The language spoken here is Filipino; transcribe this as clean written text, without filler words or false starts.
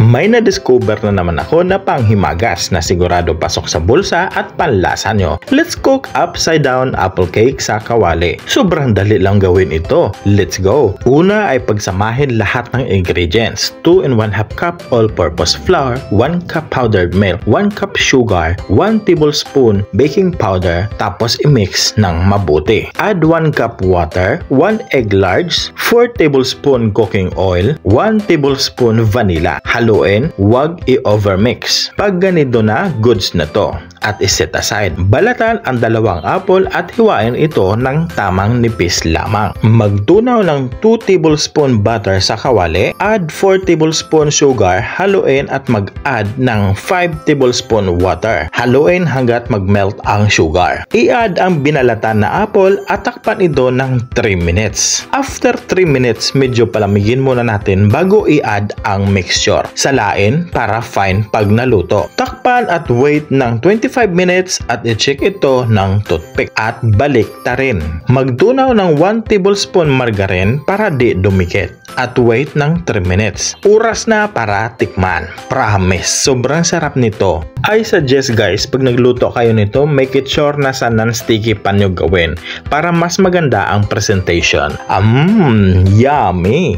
May na-discover na naman ako na panghimagas na sigurado pasok sa bulsa at panlasa nyo. Let's cook upside down apple cake sa kawali. Sobrang dali lang gawin ito. Let's go! Una ay pagsamahin lahat ng ingredients. 2 and 1/2 cup all-purpose flour, 1 cup powdered milk, 1 cup sugar, 1 tablespoon baking powder, tapos i-mix ng mabuti. Add 1 cup water, 1 egg large, 4 tablespoon cooking oil, 1 tablespoon vanilla. Haluin, huwag i-overmix. Pag ganito na, goods na to. At iset aside. Balatan ang dalawang apple at hiwain ito ng tamang nipis lamang. Magtunaw ng 2 tablespoon butter sa kawali, add 4 tablespoon sugar, haluin at mag-add ng 5 tablespoon water. Haluin hanggat mag-melt ang sugar. I-add ang binalatan na apple at takpan ito ng 3 minutes. After 3 minutes, medyo palamigin muna natin bago i-add ang mixture. Salain para fine pag naluto. Takpan at wait ng 25 minutes at i-check ito ng toothpick at balik ta rin. Magtunaw ng 1 tablespoon margarine para di dumikit at wait ng 3 minutes. Oras na para tikman. Promise, sobrang sarap nito. I suggest guys, pag nagluto kayo nito, make it sure na sa non-sticky pan nyo gawin para mas maganda ang presentation. Yummy!